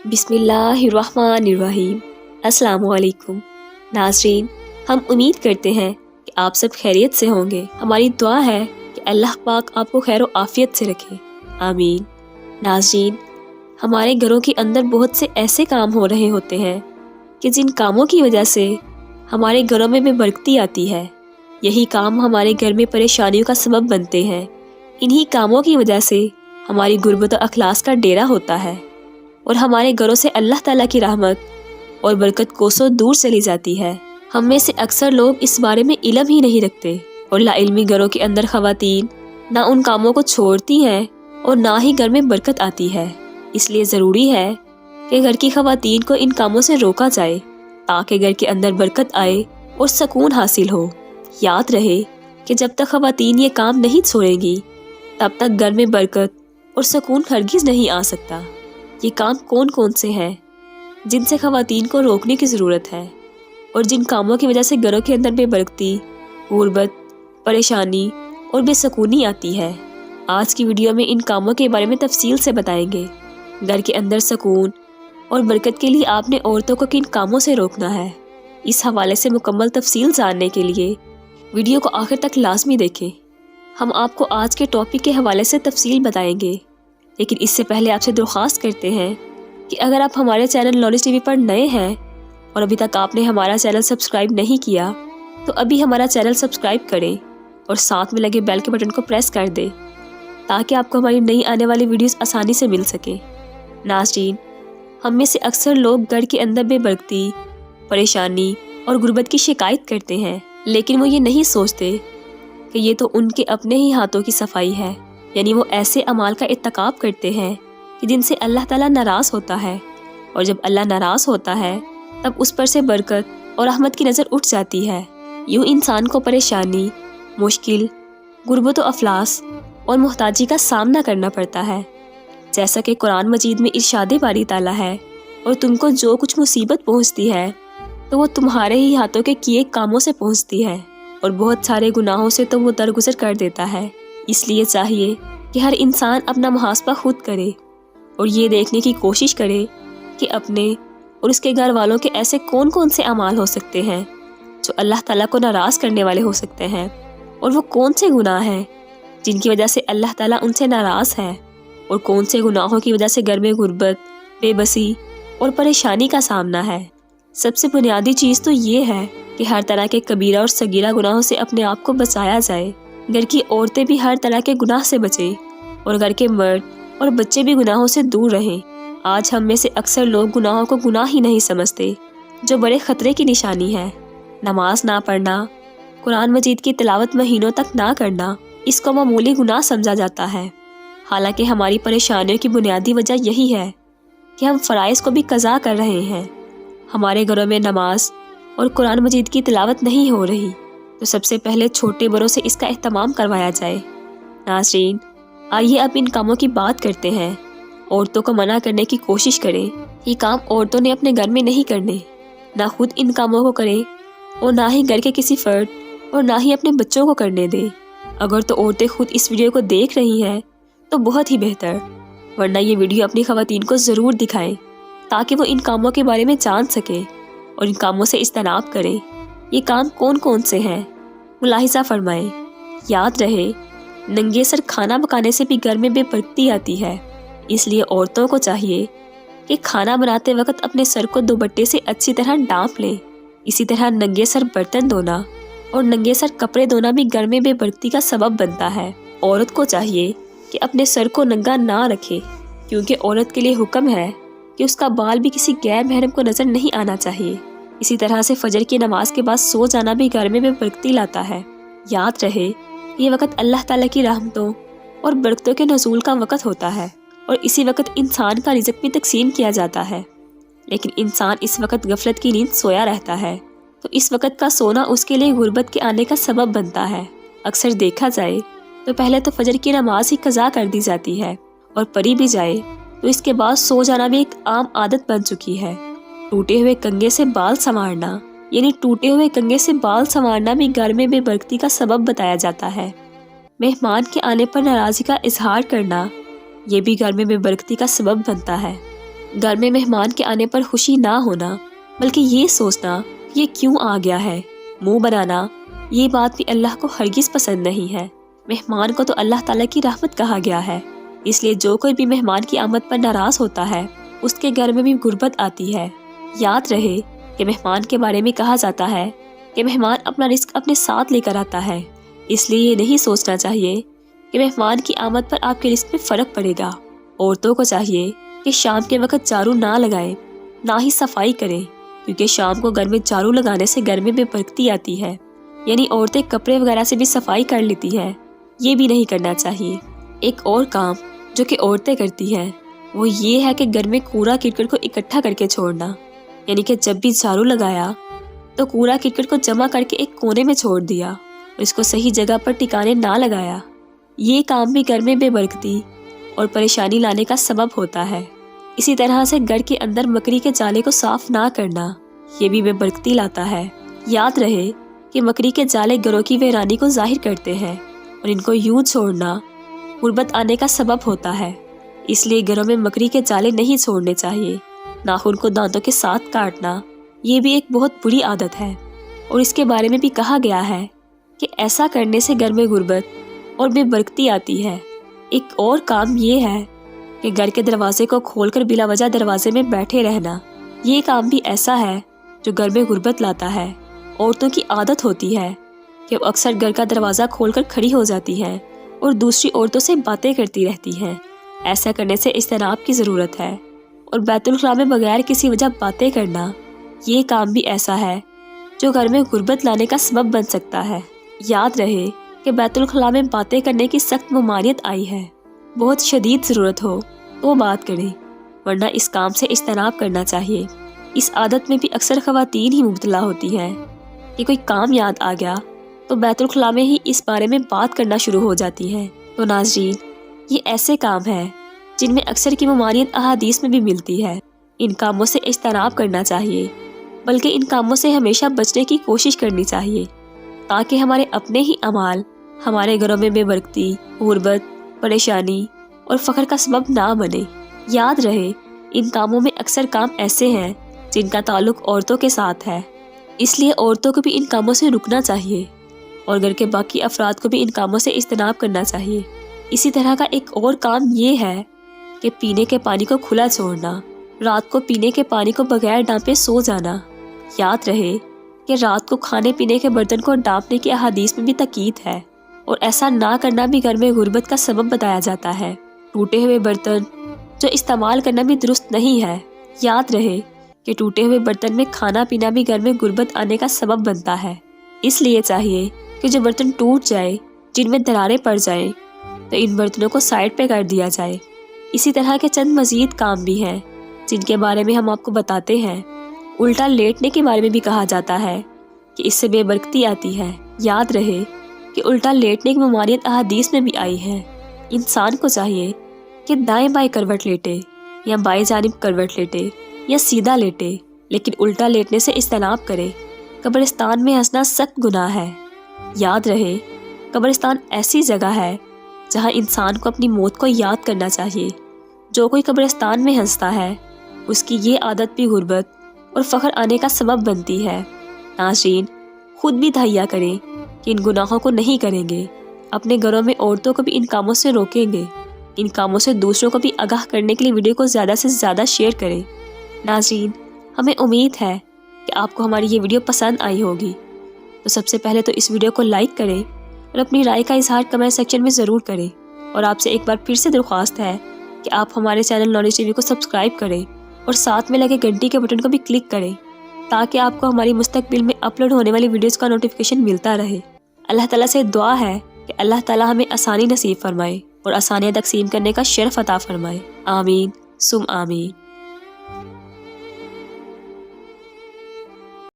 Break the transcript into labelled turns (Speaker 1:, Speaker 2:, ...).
Speaker 1: بسم اللہ الرحمن الرحیم۔ السلام علیکم ناظرین، ہم امید کرتے ہیں کہ آپ سب خیریت سے ہوں گے۔ ہماری دعا ہے کہ اللہ پاک آپ کو خیر و عافیت سے رکھے، آمین۔ ناظرین، ہمارے گھروں کے اندر بہت سے ایسے کام ہو رہے ہوتے ہیں کہ جن کاموں کی وجہ سے ہمارے گھروں میں بے برکتی آتی ہے۔ یہی کام ہمارے گھر میں پریشانیوں کا سبب بنتے ہیں۔ انہی کاموں کی وجہ سے ہماری غربت و اخلاص کا ڈیرا ہوتا ہے اور ہمارے گھروں سے اللہ تعالیٰ کی رحمت اور برکت کوسوں دور چلی جاتی ہے۔ ہم میں سے اکثر لوگ اس بارے میں علم ہی نہیں رکھتے اور لا علمی گھروں کے اندر خواتین نہ ان کاموں کو چھوڑتی ہیں اور نہ ہی گھر میں برکت آتی ہے۔ اس لیے ضروری ہے کہ گھر کی خواتین کو ان کاموں سے روکا جائے تاکہ گھر کے اندر برکت آئے اور سکون حاصل ہو۔ یاد رہے کہ جب تک خواتین یہ کام نہیں چھوڑیں گی تب تک گھر میں برکت اور سکون ہرگز نہیں آ سکتا۔ یہ کام کون کون سے ہیں جن سے خواتین کو روکنے کی ضرورت ہے اور جن کاموں کی وجہ سے گھروں کے اندر بے برکتی، غربت، پریشانی اور بے سکونی آتی ہے؟ آج کی ویڈیو میں ان کاموں کے بارے میں تفصیل سے بتائیں گے۔ گھر کے اندر سکون اور برکت کے لیے آپ نے عورتوں کو کن کاموں سے روکنا ہے، اس حوالے سے مکمل تفصیل جاننے کے لیے ویڈیو کو آخر تک لازمی دیکھیں۔ ہم آپ کو آج کے ٹاپک کے حوالے سے تفصیل بتائیں گے، لیکن اس سے پہلے آپ سے درخواست کرتے ہیں کہ اگر آپ ہمارے چینل نالج ٹی وی پر نئے ہیں اور ابھی تک آپ نے ہمارا چینل سبسکرائب نہیں کیا تو ابھی ہمارا چینل سبسکرائب کریں اور ساتھ میں لگے بیل کے بٹن کو پریس کر دیں تاکہ آپ کو ہماری نئی آنے والی ویڈیوز آسانی سے مل سکیں۔ ناظرین، ہم میں سے اکثر لوگ گھر کے اندر بے برکتی، پریشانی اور غربت کی شکایت کرتے ہیں، لیکن وہ یہ نہیں سوچتے کہ یہ تو ان کے اپنے ہی ہاتھوں کی صفائی ہے، یعنی وہ ایسے اعمال کا ارتکاب کرتے ہیں کہ جن سے اللہ تعالیٰ ناراض ہوتا ہے، اور جب اللہ ناراض ہوتا ہے تب اس پر سے برکت اور رحمت کی نظر اٹھ جاتی ہے۔ یوں انسان کو پریشانی، مشکل، غربت و افلاس اور محتاجی کا سامنا کرنا پڑتا ہے، جیسا کہ قرآن مجید میں ارشاد باری تعالیٰ ہے، اور تم کو جو کچھ مصیبت پہنچتی ہے تو وہ تمہارے ہی ہاتھوں کے کیے کاموں سے پہنچتی ہے، اور بہت سارے گناہوں سے تو وہ درگزر کر دیتا ہے۔ اس لیے چاہیے کہ ہر انسان اپنا محاسبہ خود کرے اور یہ دیکھنے کی کوشش کرے کہ اپنے اور اس کے گھر والوں کے ایسے کون کون سے اعمال ہو سکتے ہیں جو اللہ تعالیٰ کو ناراض کرنے والے ہو سکتے ہیں، اور وہ کون سے گناہ ہیں جن کی وجہ سے اللہ تعالیٰ ان سے ناراض ہے، اور کون سے گناہوں کی وجہ سے گھر میں غربت، بے بسی اور پریشانی کا سامنا ہے۔ سب سے بنیادی چیز تو یہ ہے کہ ہر طرح کے کبیرہ اور صغیرہ گناہوں سے اپنے آپ کو بچایا جائے۔ گھر کی عورتیں بھی ہر طرح کے گناہ سے بچیں اور گھر کے مرد اور بچے بھی گناہوں سے دور رہیں۔ آج ہم میں سے اکثر لوگ گناہوں کو گناہ ہی نہیں سمجھتے، جو بڑے خطرے کی نشانی ہے۔ نماز نہ پڑھنا، قرآن مجید کی تلاوت مہینوں تک نہ کرنا، اس کو معمولی گناہ سمجھا جاتا ہے، حالانکہ ہماری پریشانیوں کی بنیادی وجہ یہی ہے کہ ہم فرائض کو بھی قضا کر رہے ہیں۔ ہمارے گھروں میں نماز اور قرآن مجید کی تلاوت نہیں ہو رہی تو سب سے پہلے چھوٹے بڑوں سے اس کا اہتمام کروایا جائے۔ ناظرین، آئیے اب ان کاموں کی بات کرتے ہیں۔ عورتوں کو منع کرنے کی کوشش کریں۔ یہ کام عورتوں نے اپنے گھر میں نہیں کرنے، نہ خود ان کاموں کو کریں اور نہ ہی گھر کے کسی فرد اور نہ ہی اپنے بچوں کو کرنے دیں۔ اگر تو عورتیں خود اس ویڈیو کو دیکھ رہی ہیں تو بہت ہی بہتر، ورنہ یہ ویڈیو اپنی خواتین کو ضرور دکھائیں تاکہ وہ ان کاموں کے بارے میں جان سکیں اور ان کاموں سے اجتناب کریں۔ یہ کام کون کون سے ہیں ملاحظہ فرمائیں۔ یاد رہے، ننگے سر کھانا پکانے سے بھی گھر میں بے برکتی آتی ہے، اس لیے عورتوں کو چاہیے کہ کھانا بناتے وقت اپنے سر کو دوپٹے سے اچھی طرح ڈانپ لیں۔ اسی طرح ننگے سر برتن دھونا اور ننگے سر کپڑے دھونا بھی گھر میں بے برکتی کا سبب بنتا ہے۔ عورت کو چاہیے کہ اپنے سر کو ننگا نہ رکھے، کیونکہ عورت کے لیے حکم ہے کہ اس کا بال بھی کسی غیر محرم کو نظر نہیں آنا چاہیے۔ اسی طرح سے فجر کی نماز کے بعد سو جانا بھی گھر میں بے برکتی لاتا ہے۔ یاد رہے، یہ وقت اللہ تعالیٰ کی رحمتوں اور برکتوں کے نزول کا وقت ہوتا ہے، اور اسی وقت انسان کا رزق بھی تقسیم کیا جاتا ہے، لیکن انسان اس وقت غفلت کی نیند سویا رہتا ہے، تو اس وقت کا سونا اس کے لیے غربت کے آنے کا سبب بنتا ہے۔ اکثر دیکھا جائے تو پہلے تو فجر کی نماز ہی قضا کر دی جاتی ہے، اور پڑھی بھی جائے تو اس کے بعد سو جانا بھی ایک عام عادت بن چکی ہے۔ ٹوٹے ہوئے کنگھے سے بال سنوارنا، یعنی ٹوٹے ہوئے کنگھے سے بال سنوارنا بھی گھر میں بے برکتی کا سبب بتایا جاتا ہے۔ مہمان کے آنے پر ناراضی کا اظہار کرنا، یہ بھی گھر میں بے برکتی کا سبب بنتا ہے۔ گھر میں مہمان کے آنے پر خوشی نہ ہونا بلکہ یہ سوچنا یہ کیوں آ گیا ہے، منہ بنانا، یہ بات بھی اللہ کو ہرگز پسند نہیں ہے۔ مہمان کو تو اللہ تعالیٰ کی رحمت کہا گیا ہے، اس لیے جو کوئی بھی مہمان کی آمد پر ناراض ہوتا ہے اس کے گھر میں بھی غربت آتی ہے۔ یاد رہے کہ مہمان کے بارے میں کہا جاتا ہے کہ مہمان اپنا رزق اپنے ساتھ لے کر آتا ہے، اس لیے یہ نہیں سوچنا چاہیے کہ مہمان کی آمد پر آپ کے رزق میں فرق پڑے گا۔ عورتوں کو چاہیے کہ شام کے وقت جھاڑو نہ لگائیں، نہ ہی صفائی کریں، کیونکہ شام کو گھر میں جھاڑو لگانے سے گھر میں بے برکتی آتی ہے، یعنی عورتیں کپڑے وغیرہ سے بھی صفائی کر لیتی ہیں، یہ بھی نہیں کرنا چاہیے۔ ایک اور کام جو کہ عورتیں کرتی ہیں وہ یہ ہے کہ گھر میں کوڑا کرکٹ کو اکٹھا کر کے چھوڑنا، یعنی کہ جب بھی جھاڑو لگایا تو کوڑا کرکٹ کو جمع کر کے ایک کونے میں چھوڑ دیا اور اس کو صحیح جگہ پر ٹکانے نہ لگایا۔ یہ کام بھی گھر میں بے برکتی اور پریشانی لانے کا سبب ہوتا ہے۔ اسی طرح سے گھر کے اندر مکڑی کے جالے کو صاف نہ کرنا، یہ بھی بے برکتی لاتا ہے۔ یاد رہے کہ مکڑی کے جالے گھروں کی ویرانی کو ظاہر کرتے ہیں اور ان کو یوں چھوڑنا غربت آنے کا سبب ہوتا ہے، اس لیے گھروں میں مکڑی کے جالے نہیں چھوڑنے چاہیے۔ ناخن کو دانتوں کے ساتھ کاٹنا یہ بھی ایک بہت بری عادت ہے، اور اس کے بارے میں بھی کہا گیا ہے کہ ایسا کرنے سے گھر میں غربت اور بے برکتی آتی ہے۔ ایک اور کام یہ ہے کہ گھر کے دروازے کو کھول کر بلا وجہ دروازے میں بیٹھے رہنا، یہ کام بھی ایسا ہے جو گھر میں غربت لاتا ہے۔ عورتوں کی عادت ہوتی ہے کہ وہ اکثر گھر کا دروازہ کھول کر کھڑی ہو جاتی ہیں اور دوسری عورتوں سے باتیں کرتی رہتی ہیں۔ ایسا کرنے سے اجتناب کی ضرورت ہے، اور بیت الخلاء میں بغیر کسی وجہ باتیں کرنا یہ کام بھی ایسا ہے جو گھر میں غربت لانے کا سبب بن سکتا ہے۔ یاد رہے کہ بیت الخلاء میں باتیں کرنے کی سخت ممانعت آئی ہے، بہت شدید ضرورت ہو تو بات کریں، ورنہ اس کام سے اجتناب کرنا چاہیے۔ اس عادت میں بھی اکثر خواتین ہی مبتلا ہوتی ہیں کہ کوئی کام یاد آ گیا تو بیت الخلاء میں ہی اس بارے میں بات کرنا شروع ہو جاتی ہیں۔ تو ناظرین، یہ ایسے کام ہیں جن میں اکثر کی ممانعت احادیث میں بھی ملتی ہے۔ ان کاموں سے اجتناب کرنا چاہیے، بلکہ ان کاموں سے ہمیشہ بچنے کی کوشش کرنی چاہیے، تاکہ ہمارے اپنے ہی اعمال ہمارے گھروں میں بے برکتی، غربت، پریشانی اور فخر کا سبب نہ بنے۔ یاد رہے ان کاموں میں اکثر کام ایسے ہیں جن کا تعلق عورتوں کے ساتھ ہے، اس لیے عورتوں کو بھی ان کاموں سے رکنا چاہیے اور گھر کے باقی افراد کو بھی ان کاموں سے اجتناب کرنا چاہیے۔ اسی طرح کا ایک اور کام یہ ہے کہ پینے کے پانی کو کھلا چھوڑنا، رات کو پینے کے پانی کو بغیر ڈانپے سو جانا۔ یاد رہے کہ رات کو کھانے پینے کے برتن کو ڈانپنے کی احادیث میں بھی تاکید ہے، اور ایسا نہ کرنا بھی گھر میں غربت کا سبب بتایا جاتا ہے۔ ٹوٹے ہوئے برتن جو استعمال کرنا بھی درست نہیں ہے۔ یاد رہے کہ ٹوٹے ہوئے برتن میں کھانا پینا بھی گھر میں غربت آنے کا سبب بنتا ہے، اس لیے چاہیے کہ جو برتن ٹوٹ جائے، جن میں دراریں پڑ جائیں، تو ان برتنوں کو سائڈ پہ کر دیا جائے۔ اسی طرح کے چند مزید کام بھی ہیں جن کے بارے میں ہم آپ کو بتاتے ہیں۔ الٹا لیٹنے کے بارے میں بھی کہا جاتا ہے کہ اس سے بے برکتی آتی ہے۔ یاد رہے کہ الٹا لیٹنے کی ممانعت احادیث میں بھی آئی ہے۔ انسان کو چاہیے کہ دائیں بائیں کروٹ لیٹے، یا بائیں جانب کروٹ لیٹے، یا سیدھا لیٹے، لیکن الٹا لیٹنے سے اجتناب کرے۔ قبرستان میں ہنسنا سخت گناہ ہے۔ یاد رہے قبرستان ایسی جگہ ہے جہاں انسان کو اپنی موت کو یاد کرنا چاہیے۔ جو کوئی قبرستان میں ہنستا ہے اس کی یہ عادت بھی غربت اور فخر آنے کا سبب بنتی ہے۔ ناظرین، خود بھی تہیہ کریں کہ ان گناہوں کو نہیں کریں گے، اپنے گھروں میں عورتوں کو بھی ان کاموں سے روکیں گے، ان کاموں سے دوسروں کو بھی آگاہ کرنے کے لیے ویڈیو کو زیادہ سے زیادہ شیئر کریں۔ ناظرین، ہمیں امید ہے کہ آپ کو ہماری یہ ویڈیو پسند آئی ہوگی، تو سب سے پہلے تو اس ویڈیو کو لائک کریں اور اپنی رائے کا اظہار کمنٹ سیکشن میں ضرور کریں، اور آپ سے ایک بار پھر سے درخواست ہے کہ آپ ہمارے چینل نالج ٹی وی کو سبسکرائب کریں اور ساتھ میں لگے گھنٹی کے بٹن کو بھی کلک کریں، تاکہ آپ کو ہماری مستقبل میں اپلوڈ ہونے والی ویڈیوز کا نوٹیفیکیشن ملتا رہے۔ اللہ تعالیٰ سے دعا ہے کہ اللہ تعالیٰ ہمیں آسانی نصیب فرمائے اور آسانیاں تقسیم کرنے کا شرف عطا فرمائے۔ آمین ثم آمین۔